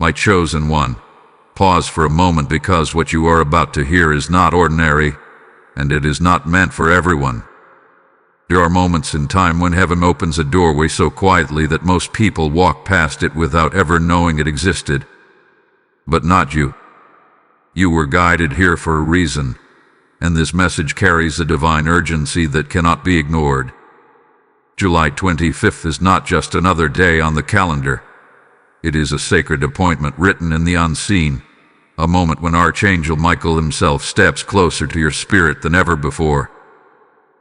My chosen one, pause for a moment, because what you are about to hear is not ordinary, and it is not meant for everyone. There are moments in time when heaven opens a doorway so quietly that most people walk past it without ever knowing it existed. But not you. You were guided here for a reason, and this message carries a divine urgency that cannot be ignored. July 25th is not just another day on the calendar. It is a sacred appointment written in the unseen, a moment when Archangel Michael himself steps closer to your spirit than ever before.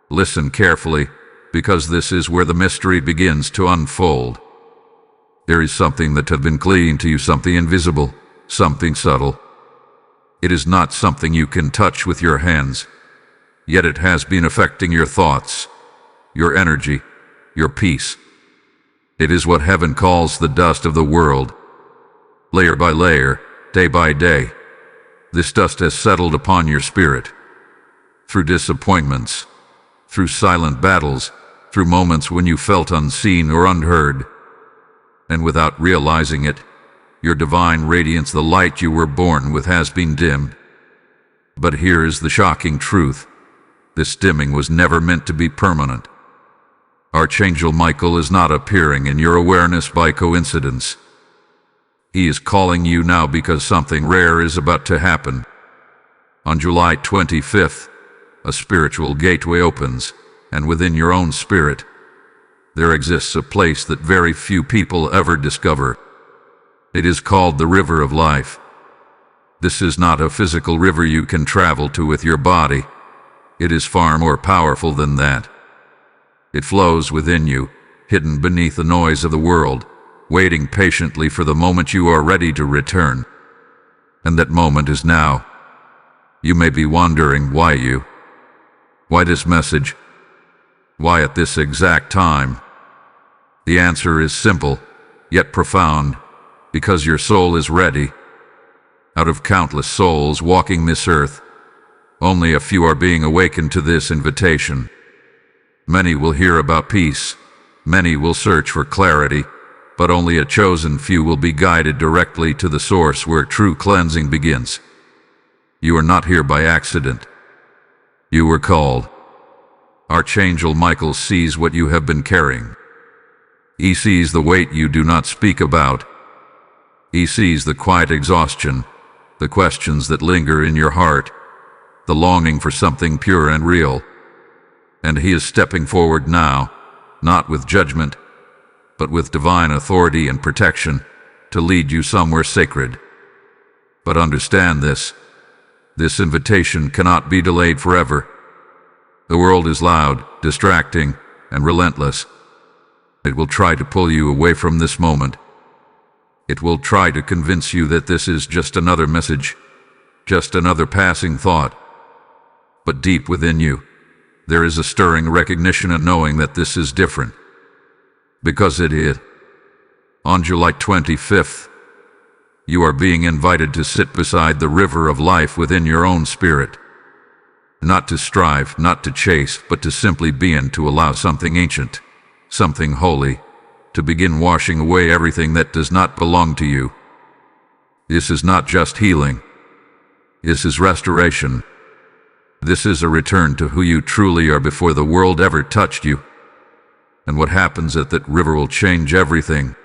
Listen carefully, because this is where the mystery begins to unfold. There is something that has been clinging to you, something invisible, something subtle. It is not something you can touch with your hands, yet it has been affecting your thoughts, your energy, your peace. It is what heaven calls the dust of the world. Layer by layer, day by day, this dust has settled upon your spirit. Through disappointments, through silent battles, through moments when you felt unseen or unheard. And without realizing it, your divine radiance, the light you were born with, has been dimmed. But here is the shocking truth. This dimming was never meant to be permanent. Archangel Michael is not appearing in your awareness by coincidence. He is calling you now because something rare is about to happen. On July 25th, a spiritual gateway opens, and within your own spirit, there exists a place that very few people ever discover. It is called the River of Life. This is not a physical river you can travel to with your body. It is far more powerful than that. It flows within you, hidden beneath the noise of the world, waiting patiently for the moment you are ready to return. And that moment is now. You may be wondering, why this message? Why at this exact time? The answer is simple, yet profound, because your soul is ready. Out of countless souls walking this earth, only a few are being awakened to this invitation. Many will hear about peace, many will search for clarity, but only a chosen few will be guided directly to the source where true cleansing begins. You are not here by accident. You were called. Archangel Michael sees what you have been carrying. He sees the weight you do not speak about. He sees the quiet exhaustion, the questions that linger in your heart, the longing for something pure and real. And he is stepping forward now, not with judgment, but with divine authority and protection, to lead you somewhere sacred. But understand this invitation cannot be delayed forever. The world is loud, distracting, and relentless. It will try to pull you away from this moment. It will try to convince you that this is just another message, just another passing thought. But deep within you, there is a stirring recognition and knowing that this is different. Because it is. On July 25th, you are being invited to sit beside the river of life within your own spirit. Not to strive, not to chase, but to simply be and to allow something ancient, something holy, to begin washing away everything that does not belong to you. This is not just healing. This is restoration. This is a return to who you truly are before the world ever touched you. And what happens at that river will change everything.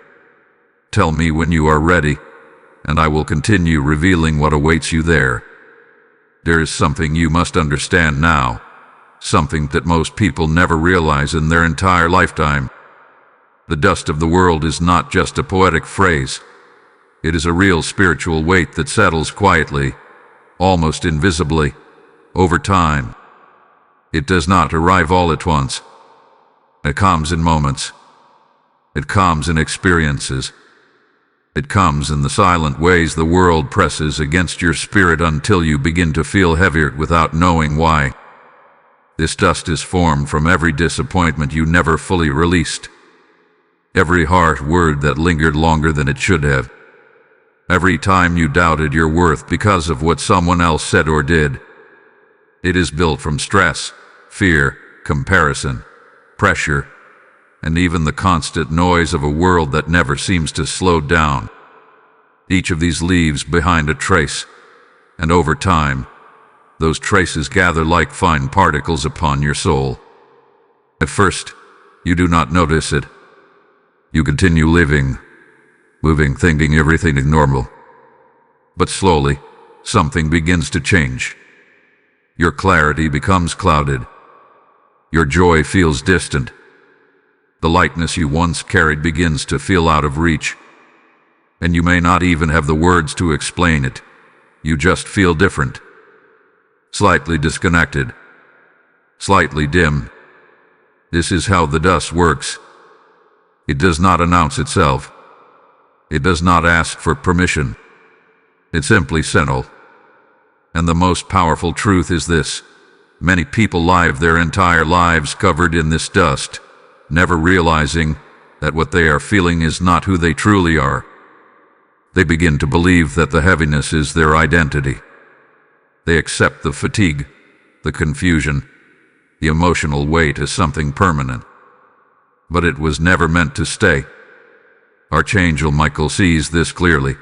Tell me when you are ready, and I will continue revealing what awaits you there. There is something you must understand now, something that most people never realize in their entire lifetime. The dust of the world is not just a poetic phrase. It is a real spiritual weight that settles quietly, almost invisibly, over time. It does not arrive all at once. It comes in moments. It comes in experiences. It comes in the silent ways the world presses against your spirit until you begin to feel heavier without knowing why. This dust is formed from every disappointment you never fully released. Every harsh word that lingered longer than it should have. Every time you doubted your worth because of what someone else said or did. It is built from stress, fear, comparison, pressure, and even the constant noise of a world that never seems to slow down. Each of these leaves behind a trace, and over time, those traces gather like fine particles upon your soul. At first, you do not notice it. You continue living, moving, thinking everything is normal. But slowly, something begins to change. Your clarity becomes clouded. Your joy feels distant. The lightness you once carried begins to feel out of reach. And you may not even have the words to explain it. You just feel different. Slightly disconnected. Slightly dim. This is how the dust works. It does not announce itself. It does not ask for permission. It simply settles. And the most powerful truth is this: many people live their entire lives covered in this dust, never realizing that what they are feeling is not who they truly are. They begin to believe that the heaviness is their identity. They accept the fatigue, the confusion, the emotional weight as something permanent. But it was never meant to stay. Archangel Michael sees this clearly.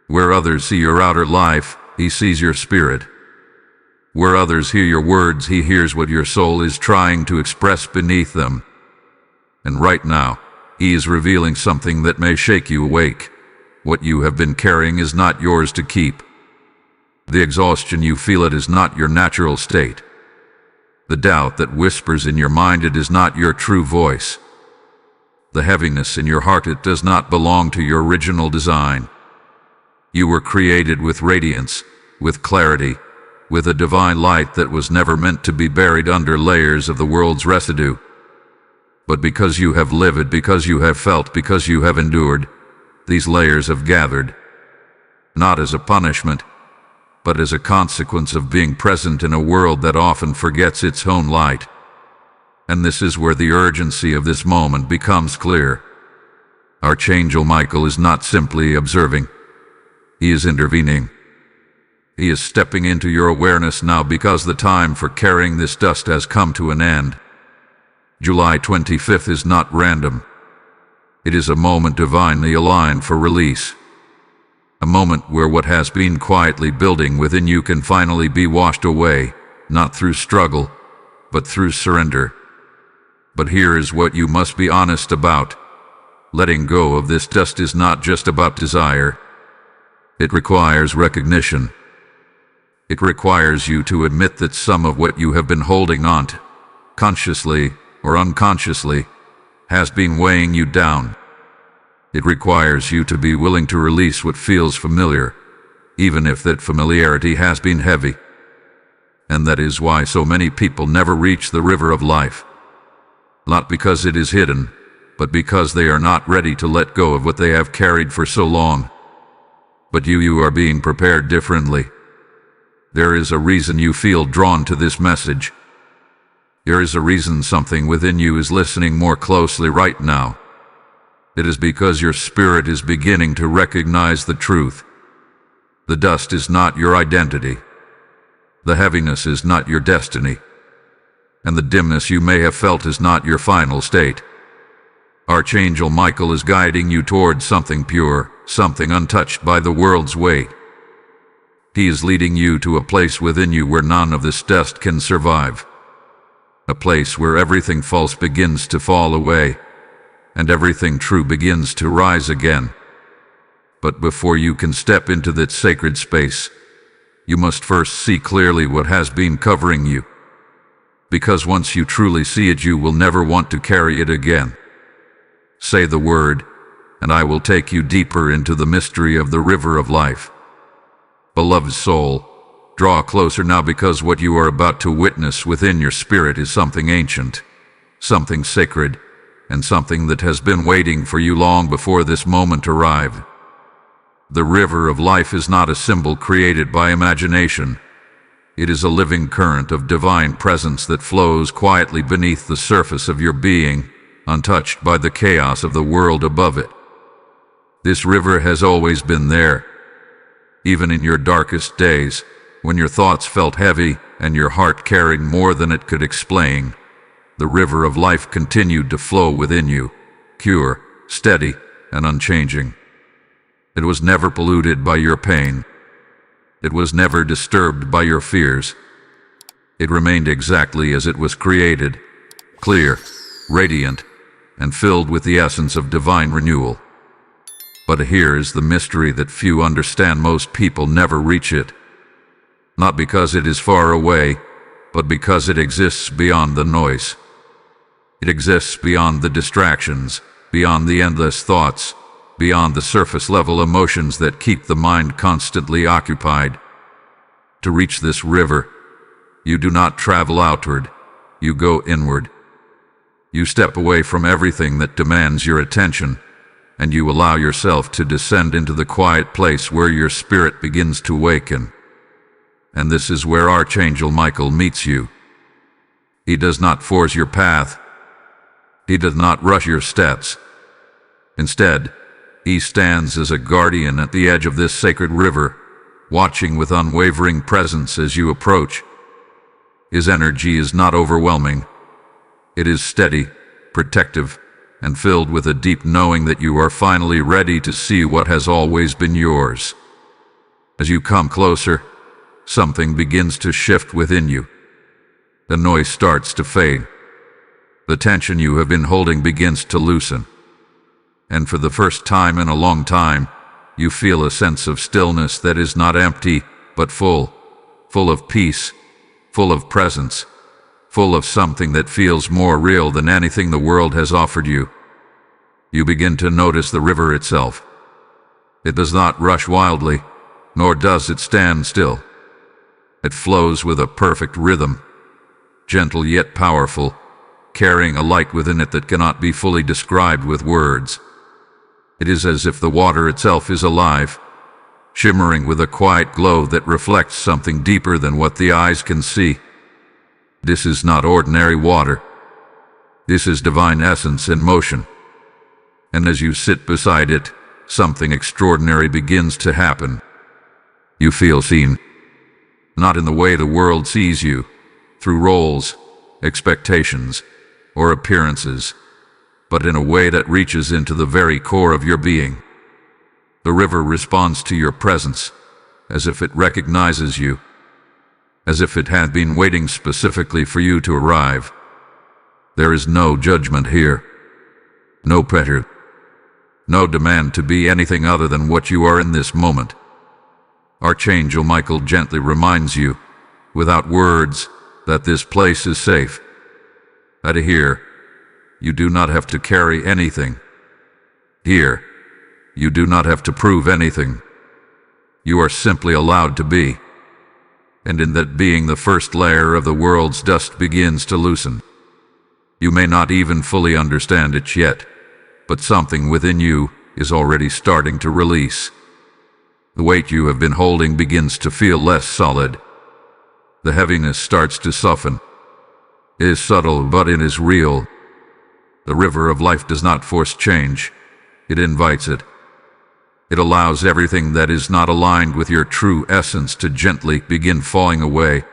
Where others see your outer life, he sees your spirit. Where others hear your words, he hears what your soul is trying to express beneath them. And right now, he is revealing something that may shake you awake. What you have been carrying is not yours to keep. The exhaustion you feel, it is not your natural state. The doubt that whispers in your mind, it is not your true voice. The heaviness in your heart, it does not belong to your original design. You were created with radiance, with clarity, with a divine light that was never meant to be buried under layers of the world's residue. But because you have lived, because you have felt, because you have endured, these layers have gathered, not as a punishment, but as a consequence of being present in a world that often forgets its own light. And this is where the urgency of this moment becomes clear. Archangel Michael is not simply observing. He is intervening. He is stepping into your awareness now, because the time for carrying this dust has come to an end. July 25th is not random. It is a moment divinely aligned for release. A moment where what has been quietly building within you can finally be washed away, not through struggle, but through surrender. But here is what you must be honest about. Letting go of this dust is not just about desire. It requires recognition. It requires you to admit that some of what you have been holding on to, consciously or unconsciously, has been weighing you down. It requires you to be willing to release what feels familiar, even if that familiarity has been heavy. And that is why so many people never reach the river of life. Not because it is hidden, but because they are not ready to let go of what they have carried for so long. But you are being prepared differently. There is a reason you feel drawn to this message. There is a reason something within you is listening more closely right now. It is because your spirit is beginning to recognize the truth. The dust is not your identity. The heaviness is not your destiny. And the dimness you may have felt is not your final state. Archangel Michael is guiding you towards something pure, something untouched by the world's weight. He is leading you to a place within you where none of this dust can survive. A place where everything false begins to fall away, and everything true begins to rise again. But before you can step into that sacred space, you must first see clearly what has been covering you. Because once you truly see it, you will never want to carry it again. Say the word, and I will take you deeper into the mystery of the river of life. Beloved soul, draw closer now, because what you are about to witness within your spirit is something ancient, something sacred, and something that has been waiting for you long before this moment arrived. The river of life is not a symbol created by imagination. It is a living current of divine presence that flows quietly beneath the surface of your being, untouched by the chaos of the world above it. This river has always been there. Even in your darkest days, when your thoughts felt heavy and your heart carried more than it could explain, the river of life continued to flow within you, pure, steady, and unchanging. It was never polluted by your pain. It was never disturbed by your fears. It remained exactly as it was created, clear, radiant, and filled with the essence of divine renewal. But here is the mystery that few understand. Most people never reach it. Not because it is far away, but because it exists beyond the noise. It exists beyond the distractions, beyond the endless thoughts, beyond the surface-level emotions that keep the mind constantly occupied. To reach this river, you do not travel outward, you go inward. You step away from everything that demands your attention, and you allow yourself to descend into the quiet place where your spirit begins to awaken. And this is where Archangel Michael meets you. He does not force your path. He does not rush your steps. Instead, he stands as a guardian at the edge of this sacred river, watching with unwavering presence as you approach. His energy is not overwhelming. It is steady, protective, and filled with a deep knowing that you are finally ready to see what has always been yours. As you come closer, something begins to shift within you. The noise starts to fade. The tension you have been holding begins to loosen. And for the first time in a long time, you feel a sense of stillness that is not empty, but full of peace, full of presence, full of something that feels more real than anything the world has offered you. You begin to notice the river itself. It does not rush wildly, nor does it stand still. It flows with a perfect rhythm, gentle yet powerful, carrying a light within it that cannot be fully described with words. It is as if the water itself is alive, shimmering with a quiet glow that reflects something deeper than what the eyes can see. This is not ordinary water. This is divine essence in motion. And as you sit beside it, something extraordinary begins to happen. You feel seen. Not in the way the world sees you, through roles, expectations, or appearances, but in a way that reaches into the very core of your being. The river responds to your presence, as if it recognizes you, as if it had been waiting specifically for you to arrive. There is no judgment here, no pressure, no demand to be anything other than what you are in this moment. Archangel Michael gently reminds you, without words, that this place is safe. That here, you do not have to carry anything. Here, you do not have to prove anything. You are simply allowed to be. And in that being, the first layer of the world's dust begins to loosen. You may not even fully understand it yet, but something within you is already starting to release. The weight you have been holding begins to feel less solid. The heaviness starts to soften. It is subtle, but it is real. The river of life does not force change. It invites it. It allows everything that is not aligned with your true essence to gently begin falling away.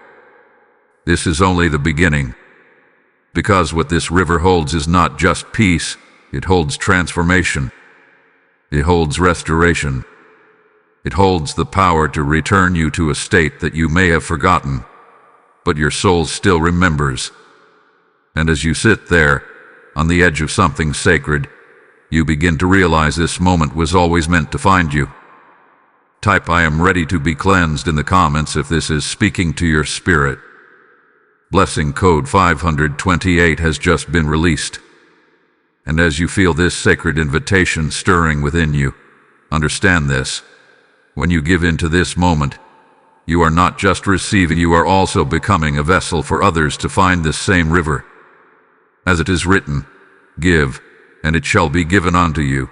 This is only the beginning. Because what this river holds is not just peace, it holds transformation. It holds restoration. It holds the power to return you to a state that you may have forgotten, but your soul still remembers. And as you sit there, on the edge of something sacred, you begin to realize this moment was always meant to find you. Type "I am ready to be cleansed" in the comments if this is speaking to your spirit. Blessing code 528 has just been released. And as you feel this sacred invitation stirring within you, understand this. When you give in to this moment, you are not just receiving, you are also becoming a vessel for others to find this same river. As it is written, "Give, and it shall be given unto you,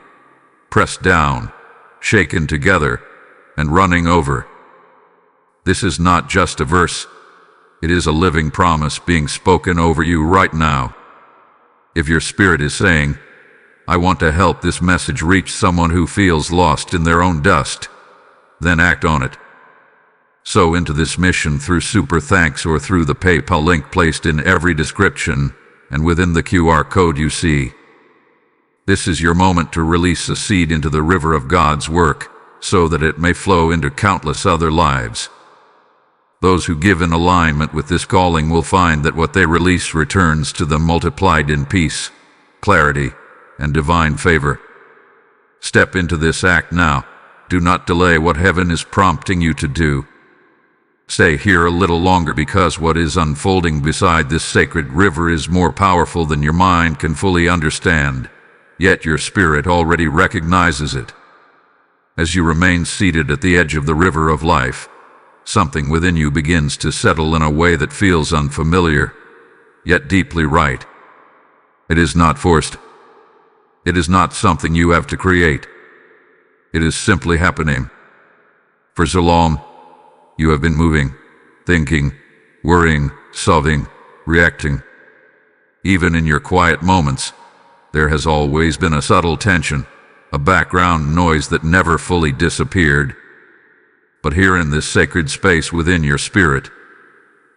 pressed down, shaken together, and running over." This is not just a verse. It is a living promise being spoken over you right now. If your spirit is saying, "I want to help this message reach someone who feels lost in their own dust," then act on it. Sow into this mission through Super Thanks or through the PayPal link placed in every description and within the QR code you see. This is your moment to release a seed into the river of God's work, so that it may flow into countless other lives. Those who give in alignment with this calling will find that what they release returns to them multiplied in peace, clarity, and divine favor. Step into this act now. Do not delay what heaven is prompting you to do. Stay here a little longer, because what is unfolding beside this sacred river is more powerful than your mind can fully understand, yet your spirit already recognizes it. As you remain seated at the edge of the river of life, something within you begins to settle in a way that feels unfamiliar, yet deeply right. It is not forced. It is not something you have to create. It is simply happening. For so long, you have been moving, thinking, worrying, solving, reacting. Even in your quiet moments, there has always been a subtle tension, a background noise that never fully disappeared. But here in this sacred space within your spirit,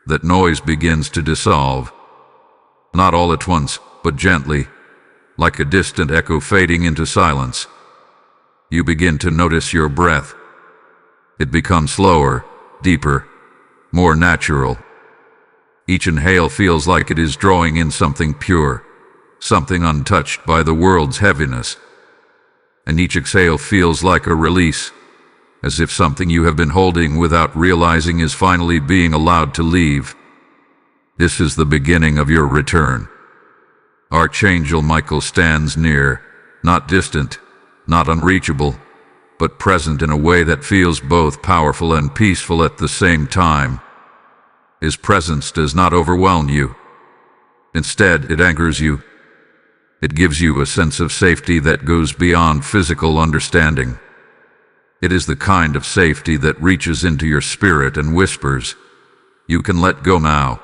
that noise begins to dissolve. Not all at once, but gently, like a distant echo fading into silence. You begin to notice your breath. It becomes slower, deeper, more natural. Each inhale feels like it is drawing in something pure, something untouched by the world's heaviness. And each exhale feels like a release, as if something you have been holding without realizing is finally being allowed to leave. This is the beginning of your return. Archangel Michael stands near, not distant, not unreachable, but present in a way that feels both powerful and peaceful at the same time. His presence does not overwhelm you. Instead, it anchors you. It gives you a sense of safety that goes beyond physical understanding. It is the kind of safety that reaches into your spirit and whispers, "You can let go now."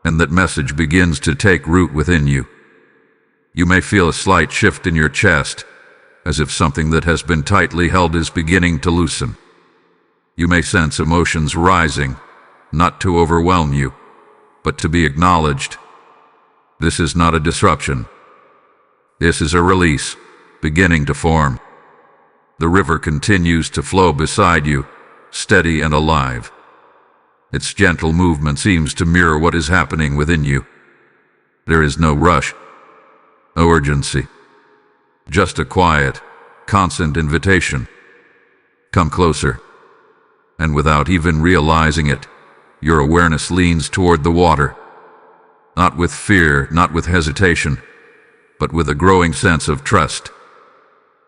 And that message begins to take root within you. You may feel a slight shift in your chest, as if something that has been tightly held is beginning to loosen. You may sense emotions rising, not to overwhelm you, but to be acknowledged. This is not a disruption. This is a release, beginning to form. The river continues to flow beside you, steady and alive. Its gentle movement seems to mirror what is happening within you. There is no rush, no urgency, just a quiet, constant invitation. Come closer. And without even realizing it, your awareness leans toward the water. Not with fear, not with hesitation, but with a growing sense of trust.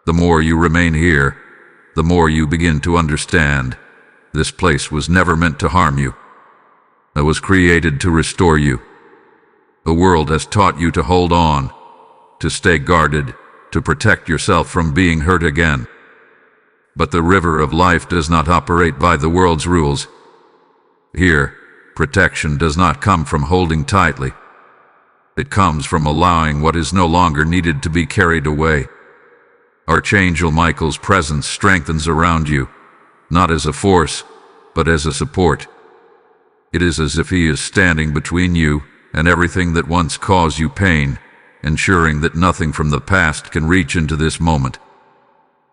The more you remain here, the more you begin to understand. This place was never meant to harm you. It was created to restore you. The world has taught you to hold on, to stay guarded, to protect yourself from being hurt again. But the river of life does not operate by the world's rules. Here, protection does not come from holding tightly. It comes from allowing what is no longer needed to be carried away. Archangel Michael's presence strengthens around you, not as a force, but as a support. It is as if he is standing between you and everything that once caused you pain, ensuring that nothing from the past can reach into this moment.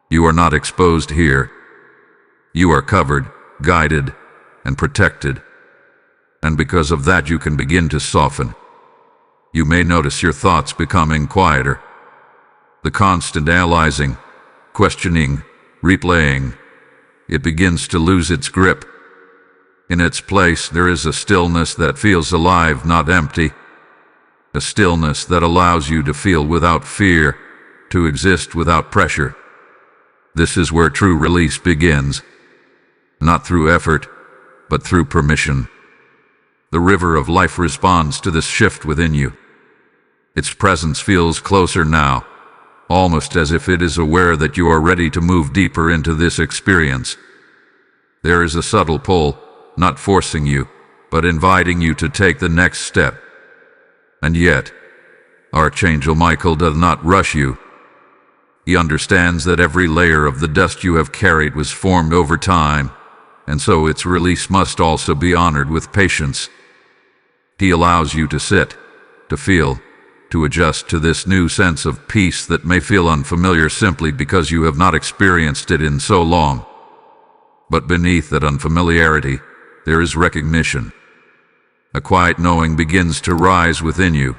You are not exposed here. You are covered, guided, and protected. And because of that, you can begin to soften. You may notice your thoughts becoming quieter. The constant analyzing, questioning, replaying, it begins to lose its grip. In its place, there is a stillness that feels alive, not empty. A stillness that allows you to feel without fear, to exist without pressure. This is where true release begins. Not through effort, but through permission. The river of life responds to this shift within you. Its presence feels closer now, almost as if it is aware that you are ready to move deeper into this experience. There is a subtle pull, not forcing you, but inviting you to take the next step. And yet, Archangel Michael does not rush you. He understands that every layer of the dust you have carried was formed over time, and so its release must also be honored with patience. He allows you to sit, to feel, to adjust to this new sense of peace that may feel unfamiliar simply because you have not experienced it in so long. But beneath that unfamiliarity, there is recognition. A quiet knowing begins to rise within you.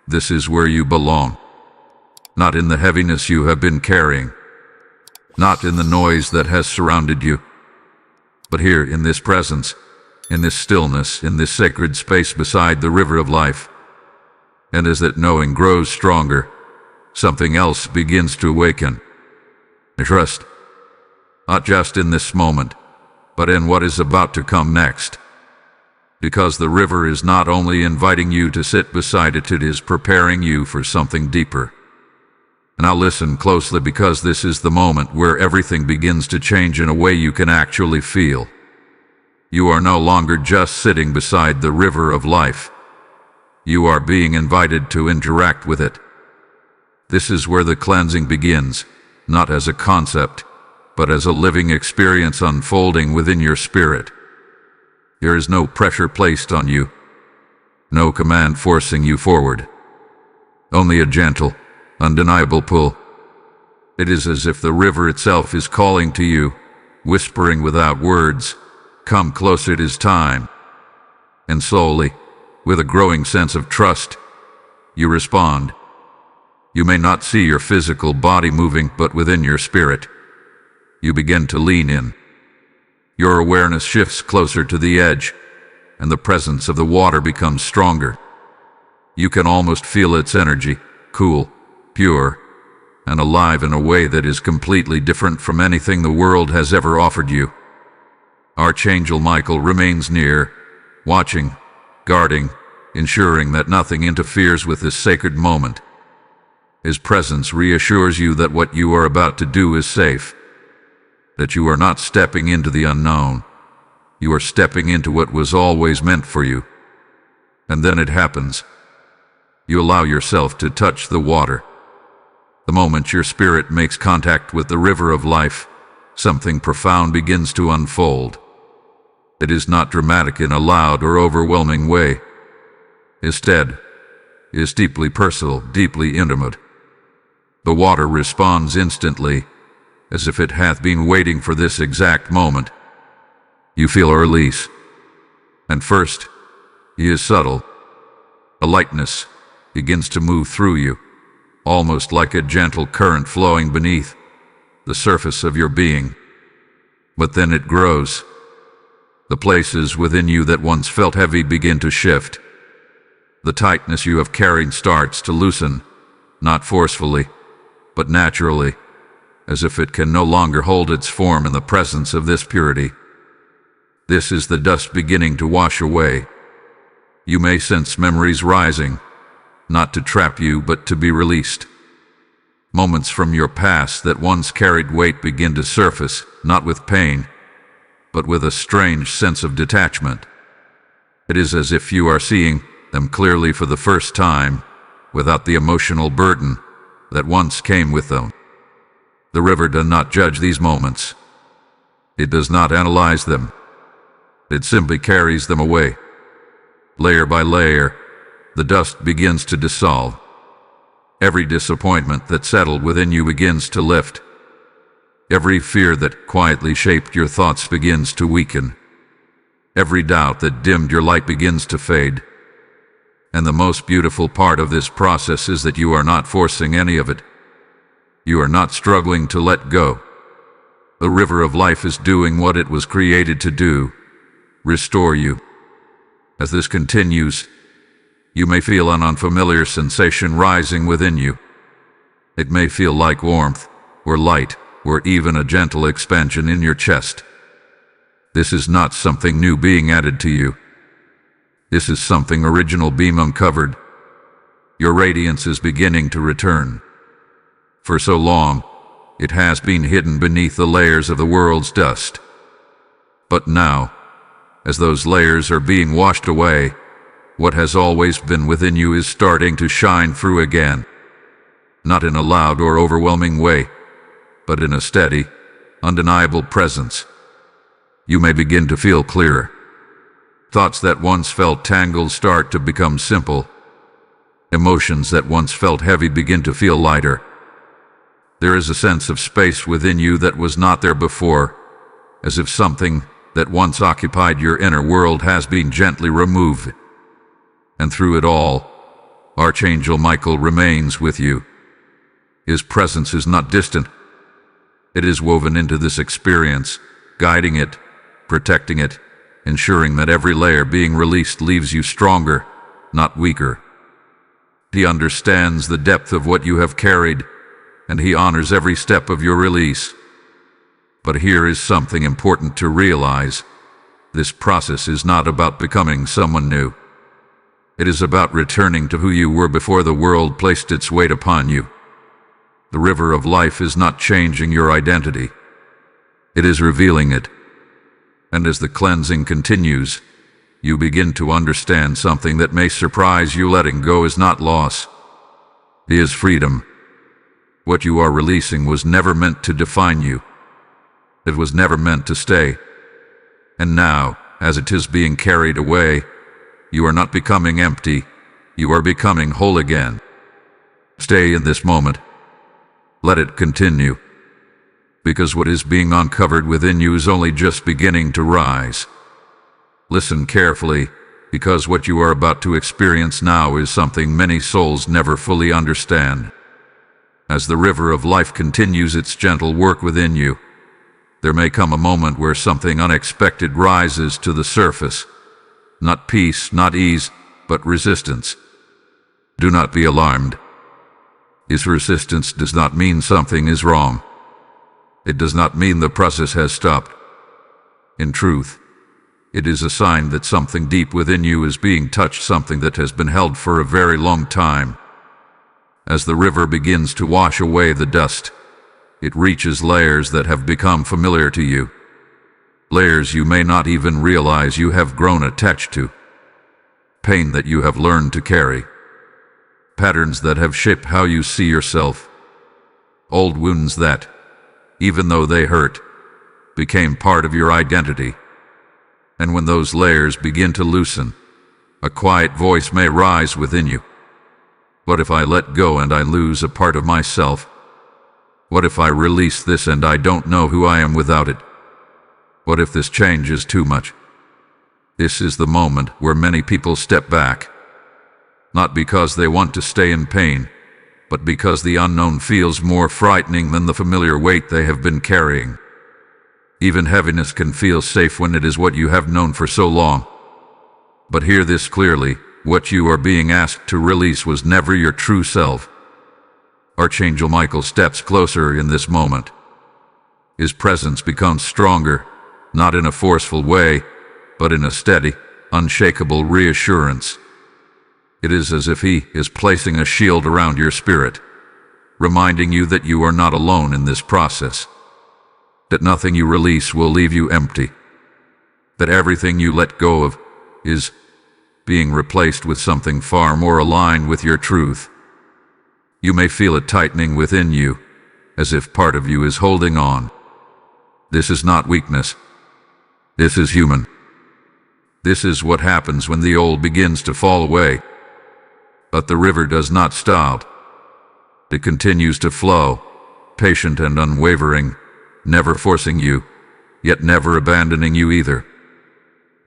This is where you belong. Not in the heaviness you have been carrying, not in the noise that has surrounded you, but here in this presence, in this stillness, in this sacred space beside the river of life. And as that knowing grows stronger, something else begins to awaken. Trust, not just in this moment, but in what is about to come next. Because the river is not only inviting you to sit beside it, it is preparing you for something deeper. Now listen closely, because this is the moment where everything begins to change in a way you can actually feel. You are no longer just sitting beside the river of life. You are being invited to interact with it. This is where the cleansing begins, not as a concept, but as a living experience unfolding within your spirit. There is no pressure placed on you, no command forcing you forward. Only a gentle, undeniable pull. It is as if the river itself is calling to you, whispering without words, "Come closer, it is time." And slowly, with a growing sense of trust, you respond. You may not see your physical body moving, but within your spirit, you begin to lean in. Your awareness shifts closer to the edge, and the presence of the water becomes stronger. You can almost feel its energy, cool, pure, and alive in a way that is completely different from anything the world has ever offered you. Archangel Michael remains near, watching, guarding, ensuring that nothing interferes with this sacred moment. His presence reassures you that what you are about to do is safe, that you are not stepping into the unknown. You are stepping into what was always meant for you. And then it happens. You allow yourself to touch the water. The moment your spirit makes contact with the river of life, something profound begins to unfold. It is not dramatic in a loud or overwhelming way. Instead, it is deeply personal, deeply intimate. The water responds instantly, as if it hath been waiting for this exact moment. You feel a release. And first, it is subtle. A lightness begins to move through you, almost like a gentle current flowing beneath the surface of your being. But then it grows. The places within you that once felt heavy begin to shift. The tightness you have carried starts to loosen, not forcefully, but naturally, as if it can no longer hold its form in the presence of this purity. This is the dust beginning to wash away. You may sense memories rising, not to trap you, but to be released. Moments from your past that once carried weight begin to surface, not with pain, but with a strange sense of detachment. It is as if you are seeing them clearly for the first time, without the emotional burden that once came with them. The river does not judge these moments. It does not analyze them. It simply carries them away. Layer by layer, the dust begins to dissolve. Every disappointment that settled within you begins to lift. Every fear that quietly shaped your thoughts begins to weaken. Every doubt that dimmed your light begins to fade. And the most beautiful part of this process is that you are not forcing any of it. You are not struggling to let go. The river of life is doing what it was created to do: restore you. As this continues, you may feel an unfamiliar sensation rising within you. It may feel like warmth, or light, or even a gentle expansion in your chest. This is not something new being added to you. This is something original being uncovered. Your radiance is beginning to return. For so long, it has been hidden beneath the layers of the world's dust. But now, as those layers are being washed away, what has always been within you is starting to shine through again. Not in a loud or overwhelming way, but in a steady, undeniable presence. You may begin to feel clearer. Thoughts that once felt tangled start to become simple. Emotions that once felt heavy begin to feel lighter. There is a sense of space within you that was not there before, as if something that once occupied your inner world has been gently removed. And through it all, Archangel Michael remains with you. His presence is not distant. It is woven into this experience, guiding it, protecting it, ensuring that every layer being released leaves you stronger, not weaker. He understands the depth of what you have carried, and he honors every step of your release. But here is something important to realize. This process is not about becoming someone new. It is about returning to who you were before the world placed its weight upon you. The river of life is not changing your identity. It is revealing it. And as the cleansing continues, you begin to understand something that may surprise you. Letting go is not loss. It is freedom. What you are releasing was never meant to define you. It was never meant to stay. And now, as it is being carried away, you are not becoming empty. You are becoming whole again. Stay in this moment. Let it continue. Because what is being uncovered within you is only just beginning to rise. Listen carefully, because what you are about to experience now is something many souls never fully understand. As the river of life continues its gentle work within you, there may come a moment where something unexpected rises to the surface. Not peace, not ease, but resistance. Do not be alarmed. This resistance does not mean something is wrong. It does not mean the process has stopped. In truth, it is a sign that something deep within you is being touched, something that has been held for a very long time. As the river begins to wash away the dust, it reaches layers that have become familiar to you. Layers you may not even realize you have grown attached to. Pain that you have learned to carry. Patterns that have shaped how you see yourself. Old wounds that, even though they hurt, became part of your identity. And when those layers begin to loosen, a quiet voice may rise within you. What if I let go and I lose a part of myself? What if I release this and I don't know who I am without it? What if this change is too much? This is the moment where many people step back. Not because they want to stay in pain, but because the unknown feels more frightening than the familiar weight they have been carrying. Even heaviness can feel safe when it is what you have known for so long. But hear this clearly, what you are being asked to release was never your true self. Archangel Michael steps closer in this moment. His presence becomes stronger, not in a forceful way, but in a steady, unshakable reassurance. It is as if he is placing a shield around your spirit, reminding you that you are not alone in this process, that nothing you release will leave you empty, that everything you let go of is being replaced with something far more aligned with your truth. You may feel it tightening within you, as if part of you is holding on. This is not weakness. This is human. This is what happens when the old begins to fall away. But the river does not stop. It continues to flow, patient and unwavering, never forcing you, yet never abandoning you either.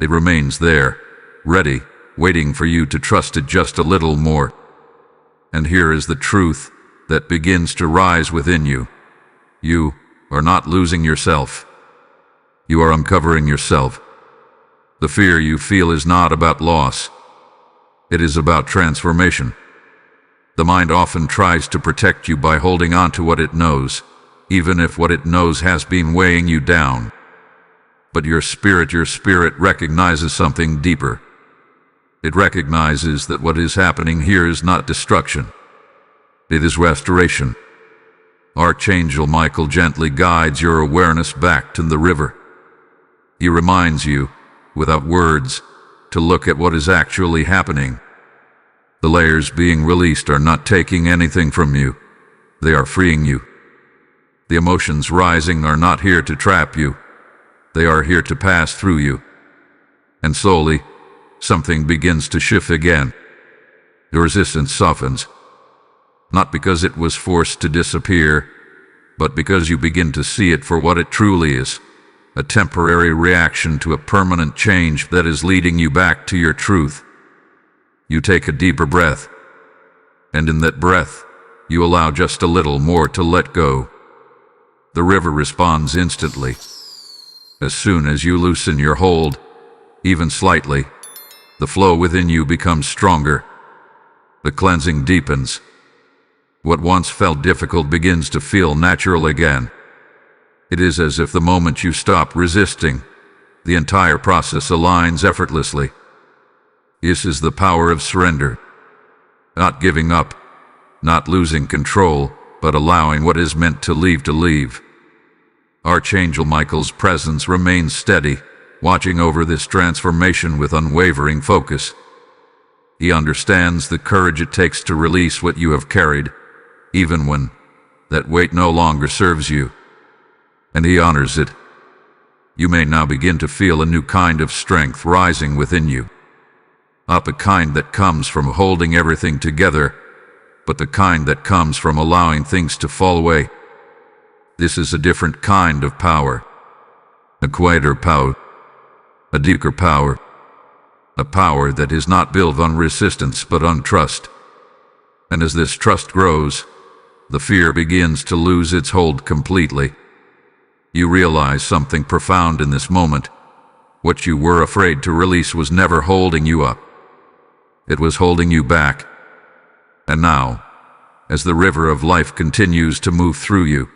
It remains there, ready, waiting for you to trust it just a little more. And here is the truth that begins to rise within you. You are not losing yourself. You are uncovering yourself. The fear you feel is not about loss. It is about transformation. The mind often tries to protect you by holding on to what it knows, even if what it knows has been weighing you down. But your spirit recognizes something deeper. It recognizes that what is happening here is not destruction. It is restoration. Archangel Michael gently guides your awareness back to the river. He reminds you, without words, to look at what is actually happening. The layers being released are not taking anything from you. They are freeing you. The emotions rising are not here to trap you. They are here to pass through you. And slowly, something begins to shift again. Your resistance softens, not because it was forced to disappear, but because you begin to see it for what it truly is, a temporary reaction to a permanent change that is leading you back to your truth. You take a deeper breath, and in that breath, you allow just a little more to let go. The river responds instantly. As soon as you loosen your hold, even slightly, the flow within you becomes stronger. The cleansing deepens. What once felt difficult begins to feel natural again. It is as if the moment you stop resisting, the entire process aligns effortlessly. This is the power of surrender. Not giving up, not losing control, but allowing what is meant to leave. Archangel Michael's presence remains steady, watching over this transformation with unwavering focus. He understands the courage it takes to release what you have carried, even when that weight no longer serves you. And he honors it. You may now begin to feel a new kind of strength rising within you. Not the kind that comes from holding everything together, but the kind that comes from allowing things to fall away. This is a different kind of power. A quieter power. A deeper power. A power that is not built on resistance but on trust. And as this trust grows, the fear begins to lose its hold completely. You realize something profound in this moment. What you were afraid to release was never holding you up. It was holding you back. And now, as the river of life continues to move through you,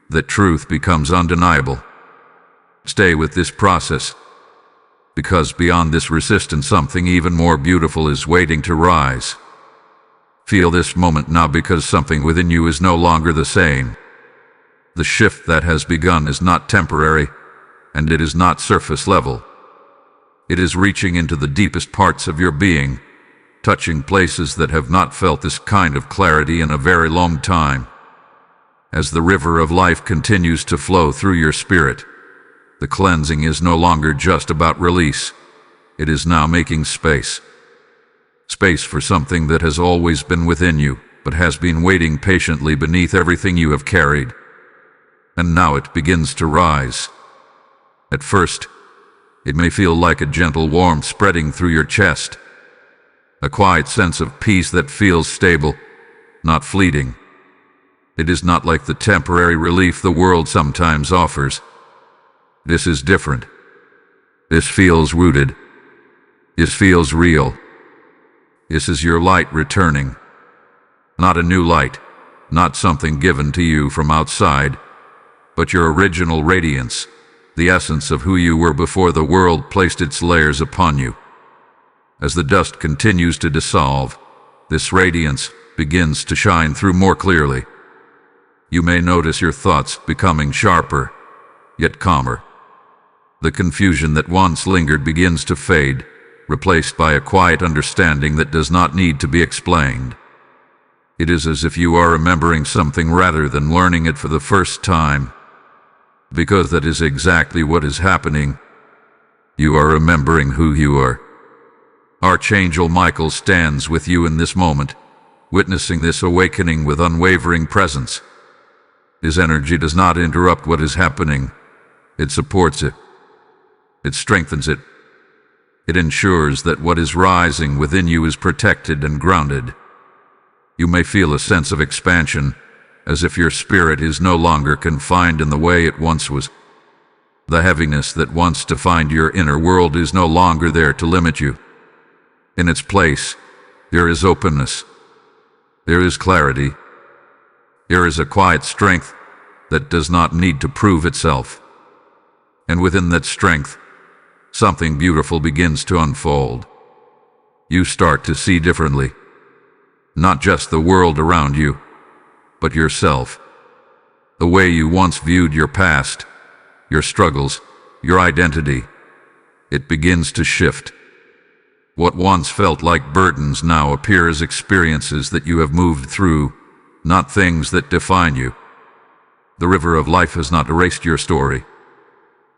the truth becomes undeniable. Stay with this process, because beyond this resistance something even more beautiful is waiting to rise. Feel this moment now, because something within you is no longer the same. The shift that has begun is not temporary, and it is not surface level. It is reaching into the deepest parts of your being, touching places that have not felt this kind of clarity in a very long time. As the river of life continues to flow through your spirit, the cleansing is no longer just about release. It is now making space. Space for something that has always been within you, but has been waiting patiently beneath everything you have carried. And now it begins to rise. At first, it may feel like a gentle warmth spreading through your chest. A quiet sense of peace that feels stable, not fleeting. It is not like the temporary relief the world sometimes offers. This is different. This feels rooted. This feels real. This is your light returning. Not a new light, not something given to you from outside, but your original radiance, the essence of who you were before the world placed its layers upon you. As the dust continues to dissolve, this radiance begins to shine through more clearly. You may notice your thoughts becoming sharper, yet calmer. The confusion that once lingered begins to fade, replaced by a quiet understanding that does not need to be explained. It is as if you are remembering something rather than learning it for the first time. Because that is exactly what is happening. You are remembering who you are. Archangel Michael stands with you in this moment, witnessing this awakening with unwavering presence. His energy does not interrupt what is happening. It supports it. It strengthens it. It ensures that what is rising within you is protected and grounded. You may feel a sense of expansion, as if your spirit is no longer confined in the way it once was. The heaviness that once defined your inner world is no longer there to limit you. In its place, there is openness. There is clarity. There is a quiet strength that does not need to prove itself. And within that strength, something beautiful begins to unfold. You start to see differently. Not just the world around you, but yourself. The way you once viewed your past, your struggles, your identity, it begins to shift. What once felt like burdens now appear as experiences that you have moved through, not things that define you. The river of life has not erased your story.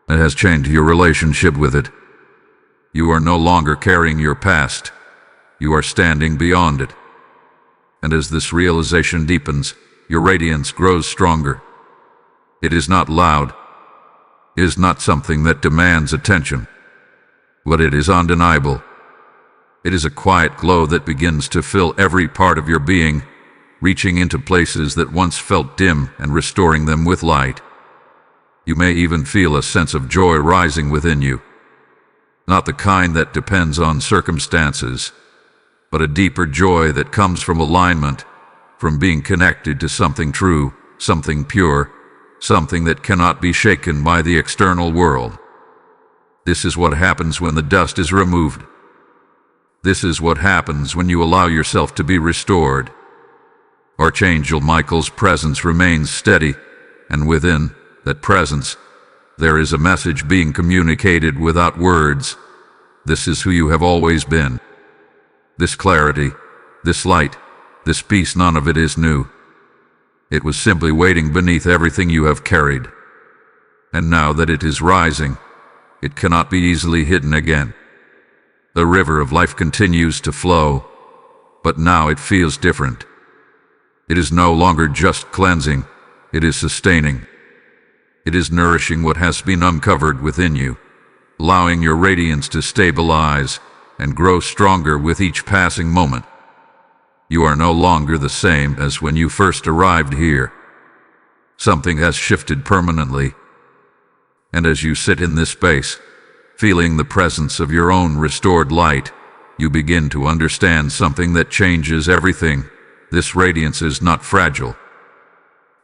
It has changed your relationship with it. You are no longer carrying your past. You are standing beyond it. And as this realization deepens, your radiance grows stronger. It is not loud. It is not something that demands attention. But it is undeniable. It is a quiet glow that begins to fill every part of your being, reaching into places that once felt dim and restoring them with light. You may even feel a sense of joy rising within you. Not the kind that depends on circumstances, but a deeper joy that comes from alignment, from being connected to something true, something pure, something that cannot be shaken by the external world. This is what happens when the dust is removed. This is what happens when you allow yourself to be restored. Archangel Michael's presence remains steady, and within that presence, there is a message being communicated without words. This is who you have always been. This clarity, this light, this peace, none of it is new. It was simply waiting beneath everything you have carried. And now that it is rising, it cannot be easily hidden again. The river of life continues to flow, but now it feels different. It is no longer just cleansing, it is sustaining. It is nourishing what has been uncovered within you, allowing your radiance to stabilize and grow stronger with each passing moment. You are no longer the same as when you first arrived here. Something has shifted permanently. And as you sit in this space, feeling the presence of your own restored light, you begin to understand something that changes everything. This radiance is not fragile.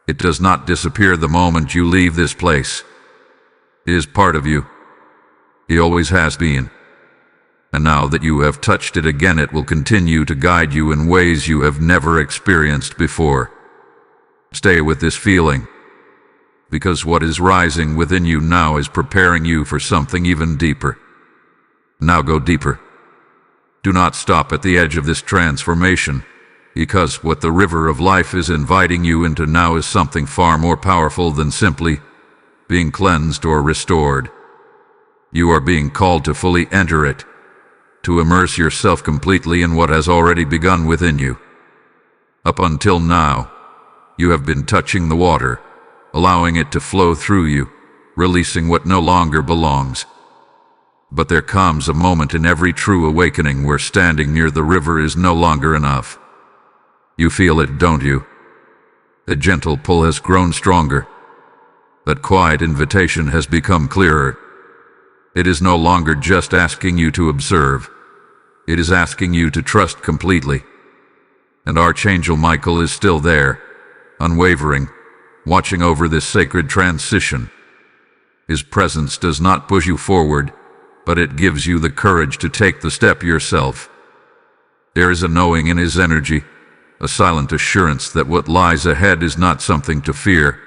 It does not disappear the moment you leave this place. It is part of you. It always has been. And now that you have touched it again, it will continue to guide you in ways you have never experienced before. Stay with this feeling, because what is rising within you now is preparing you for something even deeper. Now go deeper. Do not stop at the edge of this transformation, because what the river of life is inviting you into now is something far more powerful than simply being cleansed or restored. You are being called to fully enter it, to immerse yourself completely in what has already begun within you. Up until now, you have been touching the water, allowing it to flow through you, releasing what no longer belongs. But there comes a moment in every true awakening where standing near the river is no longer enough. You feel it, don't you? The gentle pull has grown stronger. That quiet invitation has become clearer. It is no longer just asking you to observe. It is asking you to trust completely. And Archangel Michael is still there, unwavering, watching over this sacred transition. His presence does not push you forward, but it gives you the courage to take the step yourself. There is a knowing in his energy, a silent assurance that what lies ahead is not something to fear,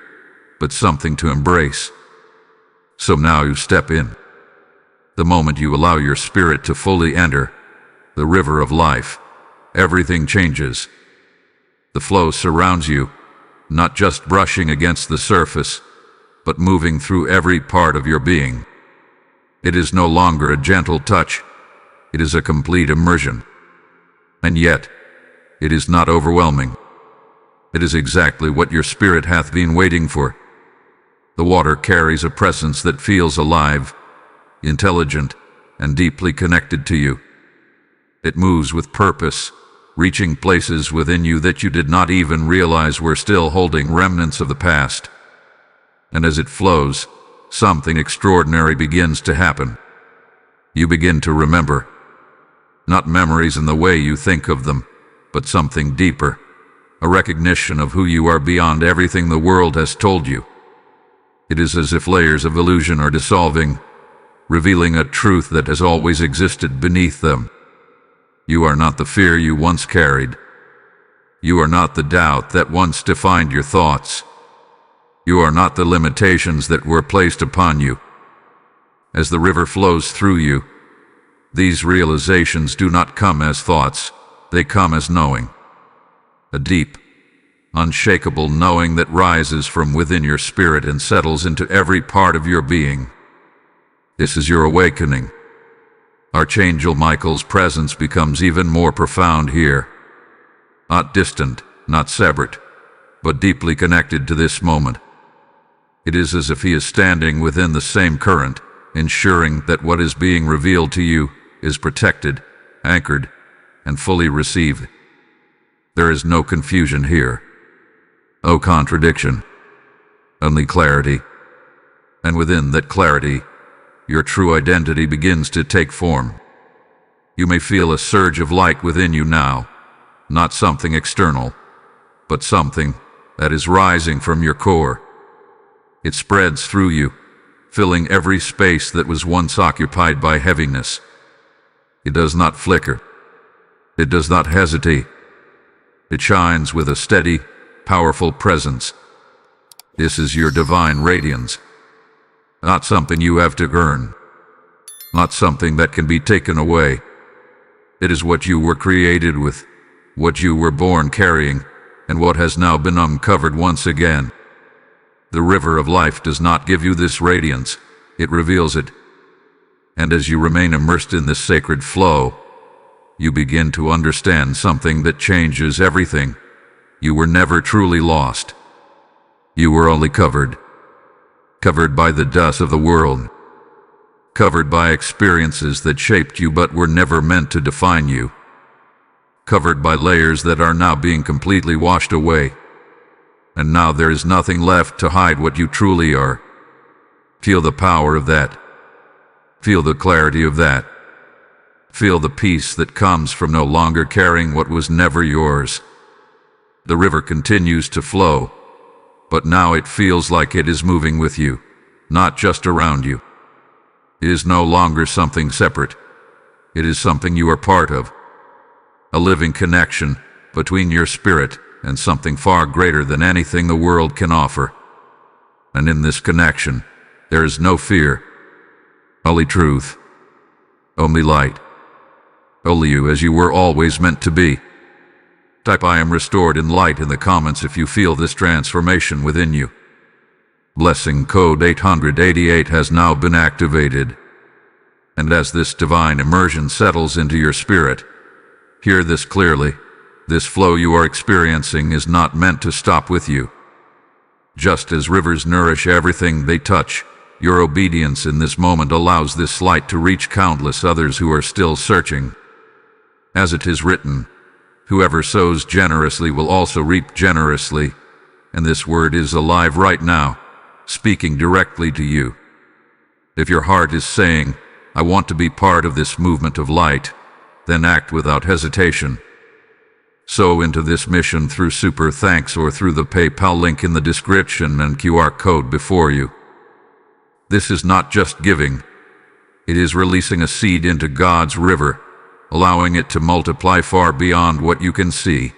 but something to embrace. So now you step in. The moment you allow your spirit to fully enter the river of life, everything changes. The flow surrounds you, not just brushing against the surface, but moving through every part of your being. It is no longer a gentle touch, it is a complete immersion. And yet, it is not overwhelming. It is exactly what your spirit hath been waiting for. The water carries a presence that feels alive, intelligent, and deeply connected to you. It moves with purpose, reaching places within you that you did not even realize were still holding remnants of the past. And as it flows, something extraordinary begins to happen. You begin to remember. Not memories in the way you think of them, but something deeper, a recognition of who you are beyond everything the world has told you. It is as if layers of illusion are dissolving, revealing a truth that has always existed beneath them. You are not the fear you once carried. You are not the doubt that once defined your thoughts. You are not the limitations that were placed upon you. As the river flows through you, these realizations do not come as thoughts, they come as knowing. A deep, unshakable knowing that rises from within your spirit and settles into every part of your being. This is your awakening. Archangel Michael's presence becomes even more profound here. Not distant, not separate, but deeply connected to this moment. It is as if he is standing within the same current, ensuring that what is being revealed to you is protected, anchored, and fully received. There is no confusion here, no contradiction, only clarity. And within that clarity, your true identity begins to take form. You may feel a surge of light within you now, not something external, but something that is rising from your core. It spreads through you, filling every space that was once occupied by heaviness. It does not flicker. It does not hesitate. It shines with a steady, powerful presence. This is your divine radiance. Not something you have to earn. Not something that can be taken away. It is what you were created with, what you were born carrying, and what has now been uncovered once again. The river of life does not give you this radiance, it reveals it. And as you remain immersed in this sacred flow, you begin to understand something that changes everything. You were never truly lost. You were only covered by the dust of the world, covered by experiences that shaped you but were never meant to define you, covered by layers that are now being completely washed away. And now there is nothing left to hide what you truly are. Feel the power of that. Feel the clarity of that. Feel the peace that comes from no longer carrying what was never yours. The river continues to flow, but now it feels like it is moving with you, not just around you. It is no longer something separate. It is something you are part of. A living connection between your spirit and something far greater than anything the world can offer. And in this connection, there is no fear, only truth, only light, only you as you were always meant to be. Type "I am restored in light" in the comments if you feel this transformation within you. Blessing code 888 has now been activated. And as this divine immersion settles into your spirit, hear this clearly. This flow you are experiencing is not meant to stop with you. Just as rivers nourish everything they touch, your obedience in this moment allows this light to reach countless others who are still searching. As it is written, whoever sows generously will also reap generously. And this word is alive right now, speaking directly to you. If your heart is saying, "I want to be part of this movement of light," then act without hesitation. Sow into this mission through Super Thanks or through the PayPal link in the description and QR code before you. This is not just giving. It is releasing a seed into God's river, allowing it to multiply far beyond what you can see.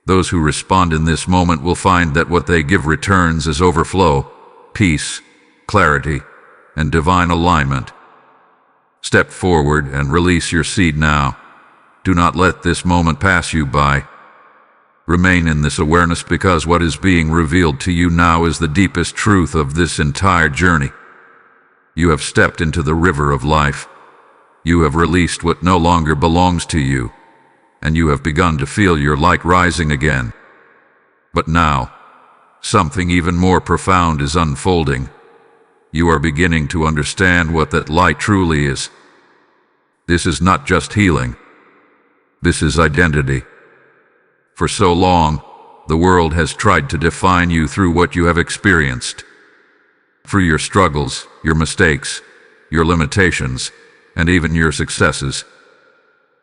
Those who respond in this moment will find that what they give returns as overflow, peace, clarity, and divine alignment. Step forward and release your seed now. Do not let this moment pass you by. Remain in this awareness because what is being revealed to you now is the deepest truth of this entire journey. You have stepped into the river of life. You have released what no longer belongs to you, and you have begun to feel your light rising again. But now, something even more profound is unfolding. You are beginning to understand what that light truly is. This is not just healing. This is identity. For so long, the world has tried to define you through what you have experienced. Through your struggles, your mistakes, your limitations, and even your successes.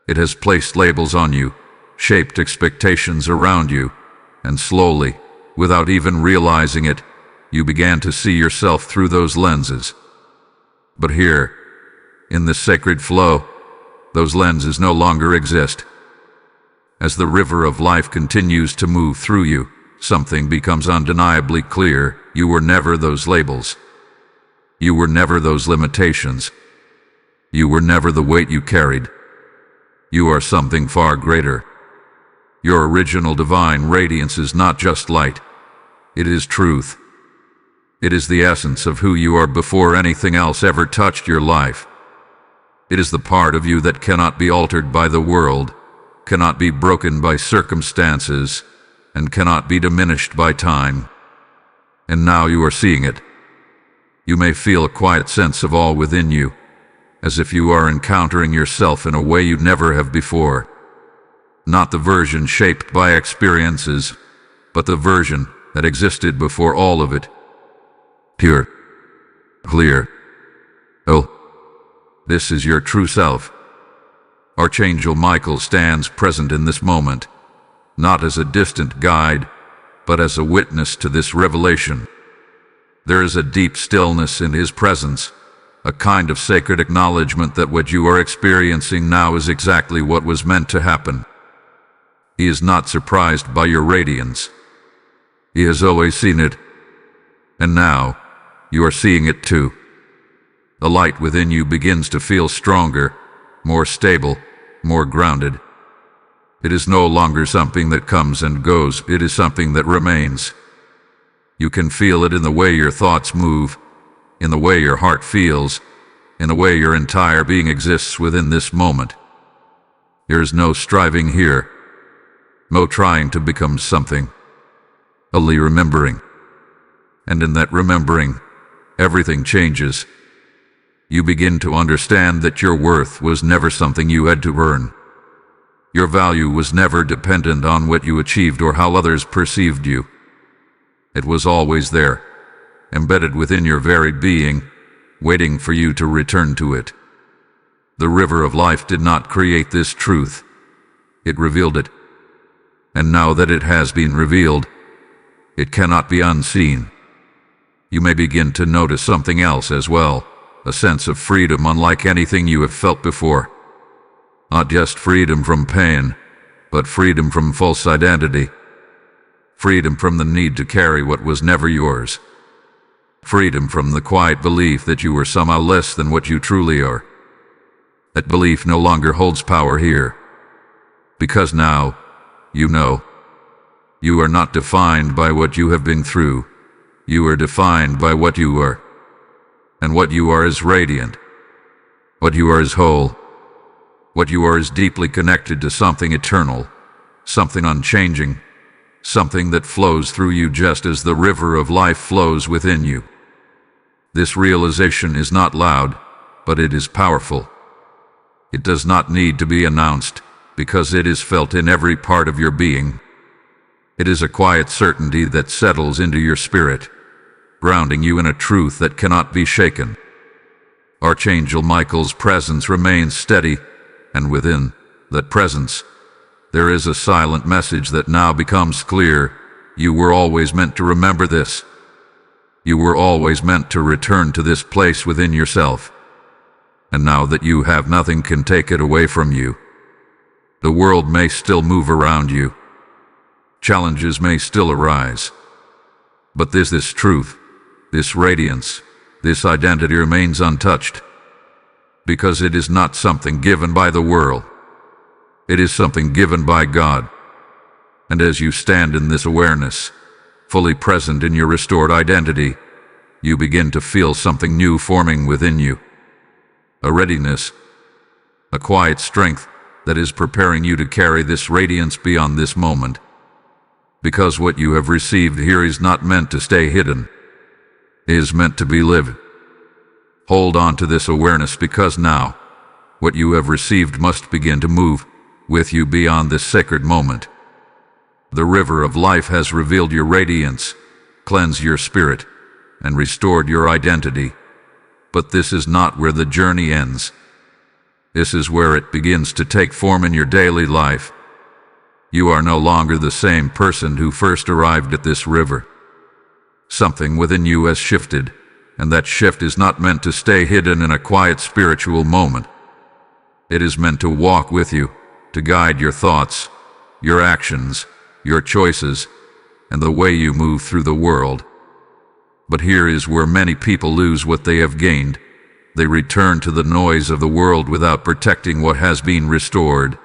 It has placed labels on you, shaped expectations around you, and slowly, without even realizing it, you began to see yourself through those lenses. But here, in this sacred flow, those lenses no longer exist. As the river of life continues to move through you, something becomes undeniably clear. You were never those labels. You were never those limitations. You were never the weight you carried. You are something far greater. Your original divine radiance is not just light. It is truth. It is the essence of who you are before anything else ever touched your life. It is the part of you that cannot be altered by the world, cannot be broken by circumstances, and cannot be diminished by time. And now you are seeing it. You may feel a quiet sense of awe within you, as if you are encountering yourself in a way you never have before. Not the version shaped by experiences, but the version that existed before all of it. Pure. Clear. Oh, this is your true self. Archangel Michael stands present in this moment, not as a distant guide, but as a witness to this revelation. There is a deep stillness in his presence, a kind of sacred acknowledgement that what you are experiencing now is exactly what was meant to happen. He is not surprised by your radiance. He has always seen it, and now you are seeing it too. The light within you begins to feel stronger, more stable, more grounded. It is no longer something that comes and goes, it is something that remains. You can feel it in the way your thoughts move, in the way your heart feels, in the way your entire being exists within this moment. There is no striving here, no trying to become something, only remembering. And in that remembering, everything changes. You begin to understand that your worth was never something you had to earn. Your value was never dependent on what you achieved or how others perceived you. It was always there, embedded within your very being, waiting for you to return to it. The river of life did not create this truth. It revealed it. And now that it has been revealed, it cannot be unseen. You may begin to notice something else as well, a sense of freedom unlike anything you have felt before. Not just freedom from pain, but freedom from false identity. Freedom from the need to carry what was never yours. Freedom from the quiet belief that you were somehow less than what you truly are. That belief no longer holds power here. Because now, you know, you are not defined by what you have been through. You are defined by what you are. And what you are is radiant. What you are is whole. What you are is deeply connected to something eternal, something unchanging, something that flows through you just as the river of life flows within you. This realization is not loud, but it is powerful. It does not need to be announced, because it is felt in every part of your being. It is a quiet certainty that settles into your spirit, grounding you in a truth that cannot be shaken. Archangel Michael's presence remains steady, and within that presence, there is a silent message that now becomes clear. You were always meant to remember this. You were always meant to return to this place within yourself. And now that you have, nothing can take it away from you. The world may still move around you. Challenges may still arise. But this truth, this radiance, this identity remains untouched. Because it is not something given by the world. It is something given by God. And as you stand in this awareness, fully present in your restored identity, you begin to feel something new forming within you. A readiness, a quiet strength that is preparing you to carry this radiance beyond this moment. Because what you have received here is not meant to stay hidden. It is meant to be lived. Hold on to this awareness, because now, what you have received must begin to move with you beyond this sacred moment. The river of life has revealed your radiance, cleansed your spirit, and restored your identity. But this is not where the journey ends. This is where it begins to take form in your daily life. You are no longer the same person who first arrived at this river. Something within you has shifted, and that shift is not meant to stay hidden in a quiet spiritual moment. It is meant to walk with you, to guide your thoughts, your actions, your choices, and the way you move through the world. But here is where many people lose what they have gained. They return to the noise of the world without protecting what has been restored.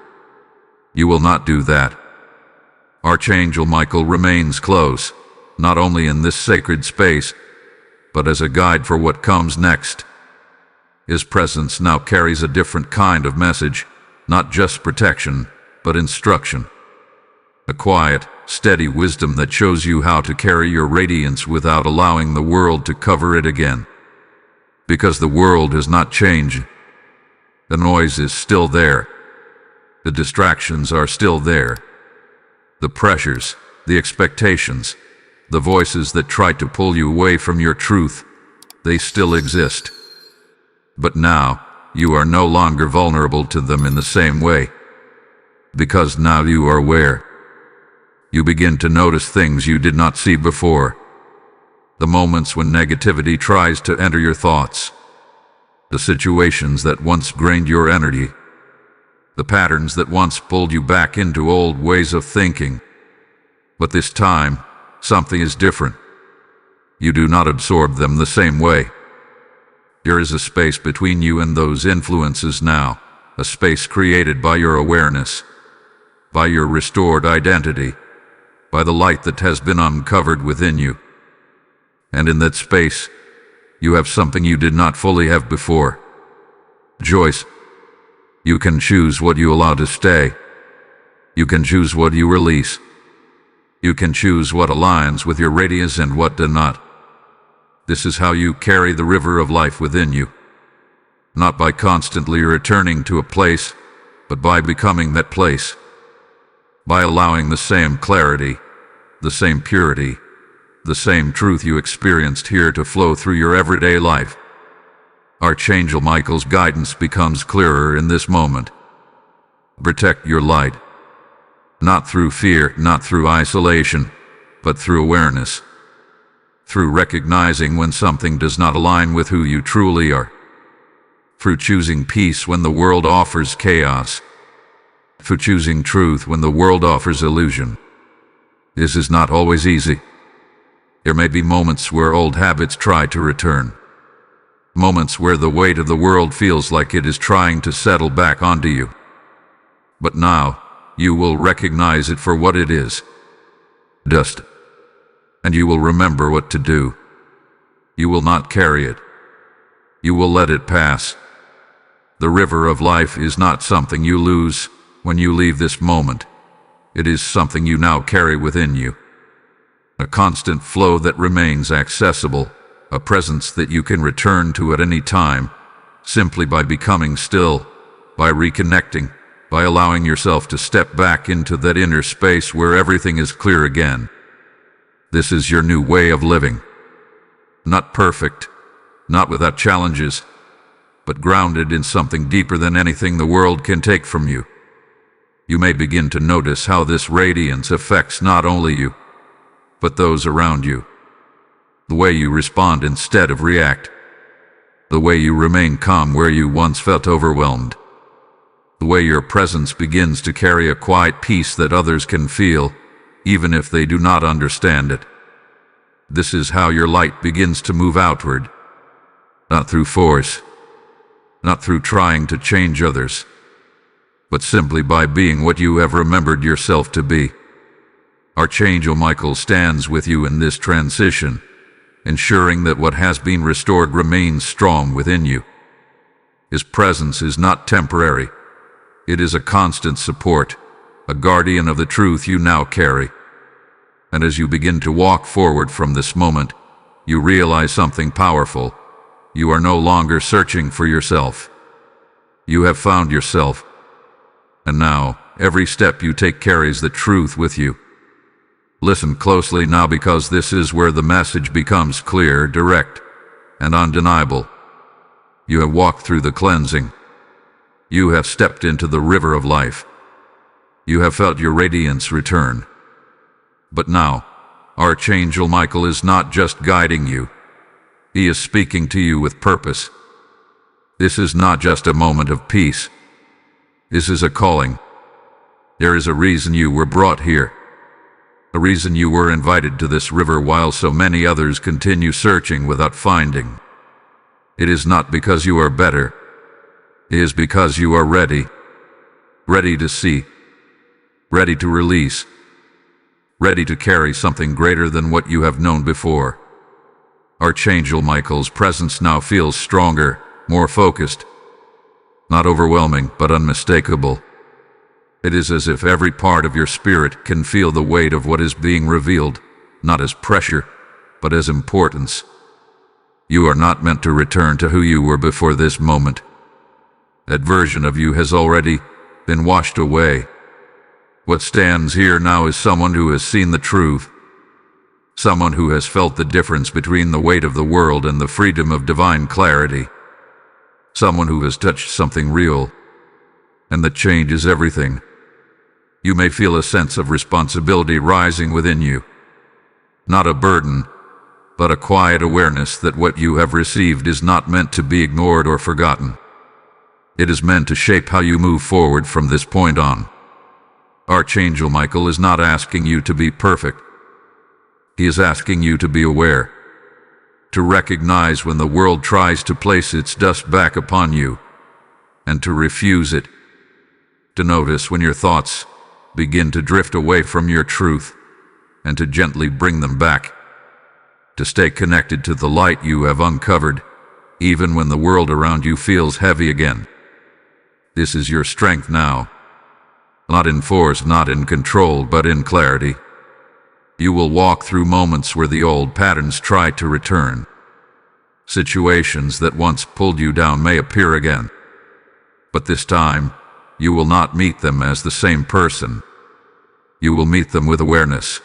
You will not do that. Archangel Michael remains close, not only in this sacred space, but as a guide for what comes next. His presence now carries a different kind of message, not just protection, but instruction. A quiet, steady wisdom that shows you how to carry your radiance without allowing the world to cover it again. Because the world has not changed. The noise is still there. The distractions are still there. The pressures, the expectations, the voices that try to pull you away from your truth, they still exist. But now, you are no longer vulnerable to them in the same way. Because now you are aware. You begin to notice things you did not see before. The moments when negativity tries to enter your thoughts. The situations that once drained your energy. The patterns that once pulled you back into old ways of thinking. But this time, something is different. You do not absorb them the same way. There is a space between you and those influences now, a space created by your awareness, by your restored identity, by the light that has been uncovered within you. And in that space, you have something you did not fully have before. Choice. You can choose what you allow to stay. You can choose what you release. You can choose what aligns with your radiance and what does not. This is how you carry the river of life within you. Not by constantly returning to a place, but by becoming that place. By allowing the same clarity, the same purity, the same truth you experienced here to flow through your everyday life. Archangel Michael's guidance becomes clearer in this moment. Protect your light. Not through fear, not through isolation, but through awareness. Through recognizing when something does not align with who you truly are. Through choosing peace when the world offers chaos. Through choosing truth when the world offers illusion. This is not always easy. There may be moments where old habits try to return. Moments where the weight of the world feels like it is trying to settle back onto you. But now, you will recognize it for what it is. Dust. And you will remember what to do. You will not carry it. You will let it pass. The river of life is not something you lose when you leave this moment. It is something you now carry within you. A constant flow that remains accessible, a presence that you can return to at any time, simply by becoming still, by reconnecting, by allowing yourself to step back into that inner space where everything is clear again. This is your new way of living. Not perfect, not without challenges, but grounded in something deeper than anything the world can take from you. You may begin to notice how this radiance affects not only you, but those around you. The way you respond instead of react. The way you remain calm where you once felt overwhelmed. The way your presence begins to carry a quiet peace that others can feel, even if they do not understand it. This is how your light begins to move outward. Not through force, not through trying to change others, but simply by being what you have remembered yourself to be. Archangel Michael stands with you in this transition, ensuring that what has been restored remains strong within you. His presence is not temporary. It is a constant support, a guardian of the truth you now carry. And as you begin to walk forward from this moment, you realize something powerful. You are no longer searching for yourself. You have found yourself. And now, every step you take carries the truth with you. Listen closely now, because this is where the message becomes clear, direct, and undeniable. You have walked through the cleansing. You have stepped into the river of life. You have felt your radiance return. But now, Archangel Michael is not just guiding you. He is speaking to you with purpose. This is not just a moment of peace. This is a calling. There is a reason you were brought here. A reason you were invited to this river while so many others continue searching without finding. It is not because you are better. It is because you are ready. Ready to see. Ready to release. Ready to carry something greater than what you have known before. Archangel Michael's presence now feels stronger, more focused, not overwhelming, but unmistakable. It is as if every part of your spirit can feel the weight of what is being revealed, not as pressure, but as importance. You are not meant to return to who you were before this moment. That version of you has already been washed away. What stands here now is someone who has seen the truth, someone who has felt the difference between the weight of the world and the freedom of divine clarity, someone who has touched something real, and that changes everything. You may feel a sense of responsibility rising within you, not a burden, but a quiet awareness that what you have received is not meant to be ignored or forgotten. It is meant to shape how you move forward from this point on. Archangel Michael is not asking you to be perfect. He is asking you to be aware, to recognize when the world tries to place its dust back upon you, and to refuse it, to notice when your thoughts begin to drift away from your truth, and to gently bring them back, to stay connected to the light you have uncovered, even when the world around you feels heavy again. This is your strength now, not in force, not in control, but in clarity. You will walk through moments where the old patterns try to return. Situations that once pulled you down may appear again, but this time, you will not meet them as the same person. You will meet them with awareness,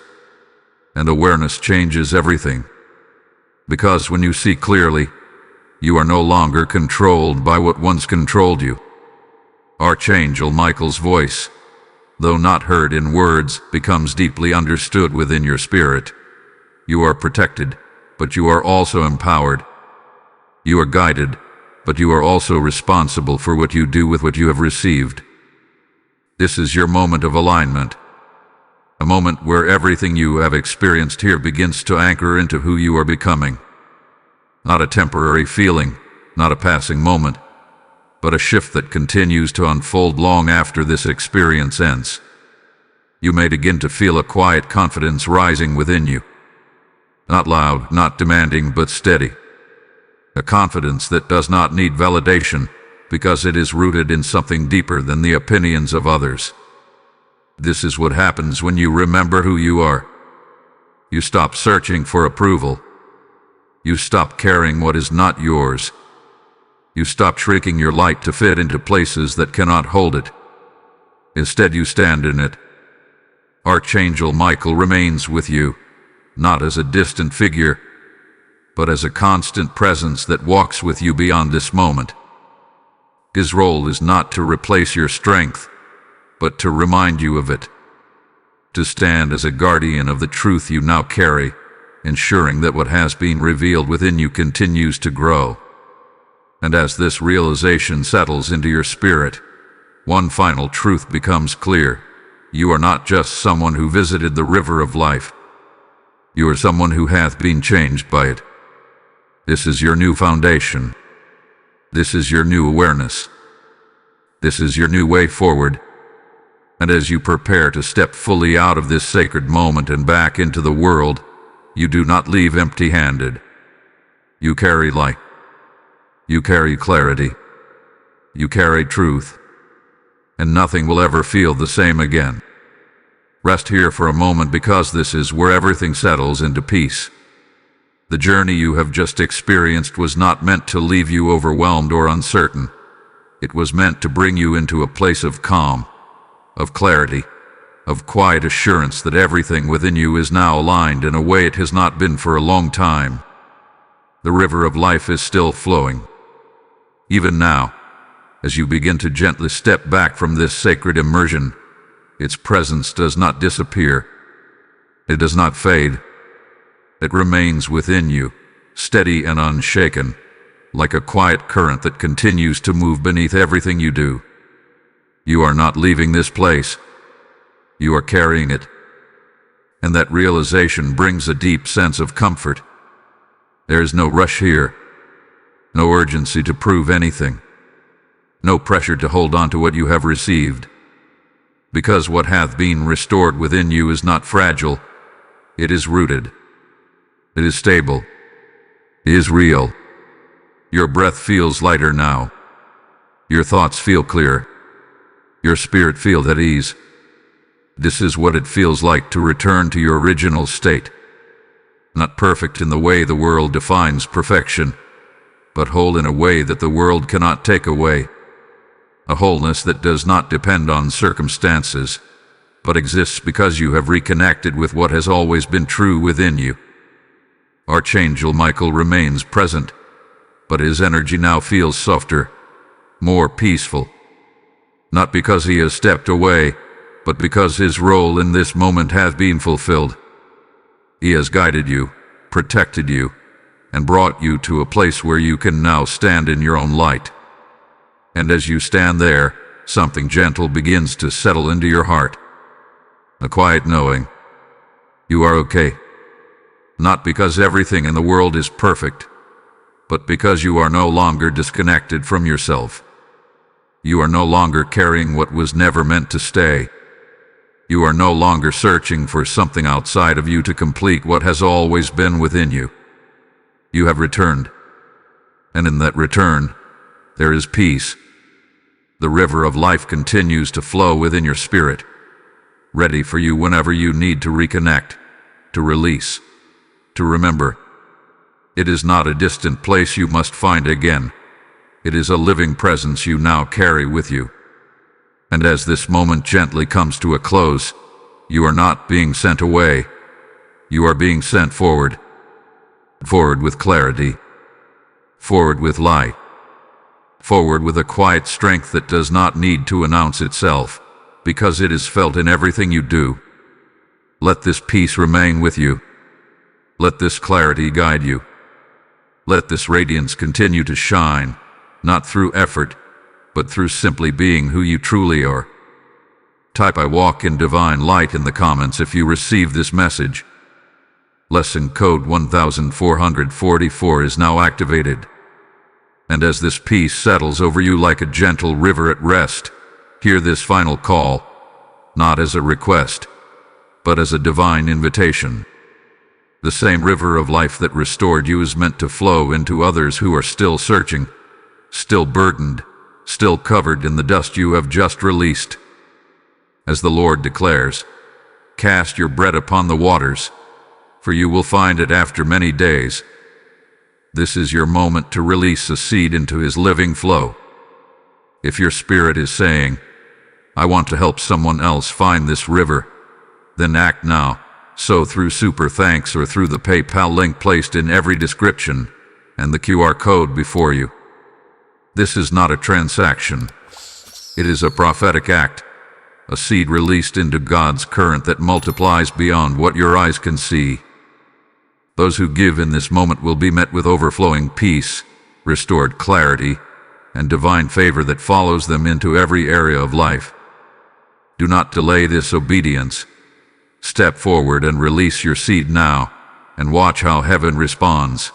and awareness changes everything. Because when you see clearly, you are no longer controlled by what once controlled you. Archangel Michael's voice, though not heard in words, becomes deeply understood within your spirit. You are protected, but you are also empowered. You are guided, but you are also responsible for what you do with what you have received. This is your moment of alignment, a moment where everything you have experienced here begins to anchor into who you are becoming. Not a temporary feeling, not a passing moment, but a shift that continues to unfold long after this experience ends. You may begin to feel a quiet confidence rising within you. Not loud, not demanding, but steady. A confidence that does not need validation, because it is rooted in something deeper than the opinions of others. This is what happens when you remember who you are. You stop searching for approval. You stop carrying what is not yours. You stop shrinking your light to fit into places that cannot hold it. Instead, you stand in it. Archangel Michael remains with you, not as a distant figure, but as a constant presence that walks with you beyond this moment. His role is not to replace your strength, but to remind you of it. To stand as a guardian of the truth you now carry, ensuring that what has been revealed within you continues to grow. And as this realization settles into your spirit, one final truth becomes clear. You are not just someone who visited the river of life. You are someone who hath been changed by it. This is your new foundation. This is your new awareness. This is your new way forward. And as you prepare to step fully out of this sacred moment and back into the world, you do not leave empty-handed. You carry light. You carry clarity. You carry truth. And nothing will ever feel the same again. Rest here for a moment, because this is where everything settles into peace. The journey you have just experienced was not meant to leave you overwhelmed or uncertain. It was meant to bring you into a place of calm, of clarity, of quiet assurance that everything within you is now aligned in a way it has not been for a long time. The river of life is still flowing. Even now, as you begin to gently step back from this sacred immersion, its presence does not disappear. It does not fade. It remains within you, steady and unshaken, like a quiet current that continues to move beneath everything you do. You are not leaving this place. You are carrying it. And that realization brings a deep sense of comfort. There is no rush here, no urgency to prove anything, no pressure to hold on to what you have received. Because what hath been restored within you is not fragile, it is rooted. It is stable. It is real. Your breath feels lighter now. Your thoughts feel clear. Your spirit feels at ease. This is what it feels like to return to your original state. Not perfect in the way the world defines perfection, but whole in a way that the world cannot take away. A wholeness that does not depend on circumstances, but exists because you have reconnected with what has always been true within you. Archangel Michael remains present, but his energy now feels softer, more peaceful. Not because he has stepped away, but because his role in this moment has been fulfilled. He has guided you, protected you, and brought you to a place where you can now stand in your own light. And as you stand there, something gentle begins to settle into your heart. A quiet knowing. You are okay. Not because everything in the world is perfect, but because you are no longer disconnected from yourself. You are no longer carrying what was never meant to stay. You are no longer searching for something outside of you to complete what has always been within you. You have returned, and in that return, there is peace. The river of life continues to flow within your spirit, ready for you whenever you need to reconnect, to release, to remember. It is not a distant place you must find again. It is a living presence you now carry with you. And as this moment gently comes to a close, you are not being sent away. You are being sent forward. Forward with clarity. Forward with light. Forward with a quiet strength that does not need to announce itself, because it is felt in everything you do. Let this peace remain with you. Let this clarity guide you. Let this radiance continue to shine, not through effort, but through simply being who you truly are. Type "I walk in divine light" in the comments if you receive this message. Lesson code 1444 is now activated. And as this peace settles over you like a gentle river at rest, hear this final call, not as a request, but as a divine invitation. The same river of life that restored you is meant to flow into others who are still searching, still burdened, still covered in the dust you have just released. As the Lord declares, cast your bread upon the waters, for you will find it after many days. This is your moment to release a seed into his living flow. If your spirit is saying, I want to help someone else find this river, then act now. So through super thanks or through the PayPal link placed in every description and the QR code before you. This is not a transaction. It is a prophetic act, a seed released into God's current that multiplies beyond what your eyes can see. Those who give in this moment will be met with overflowing peace, restored clarity, and divine favor that follows them into every area of life. Do not delay this obedience. Step forward and release your seed now, and watch how heaven responds.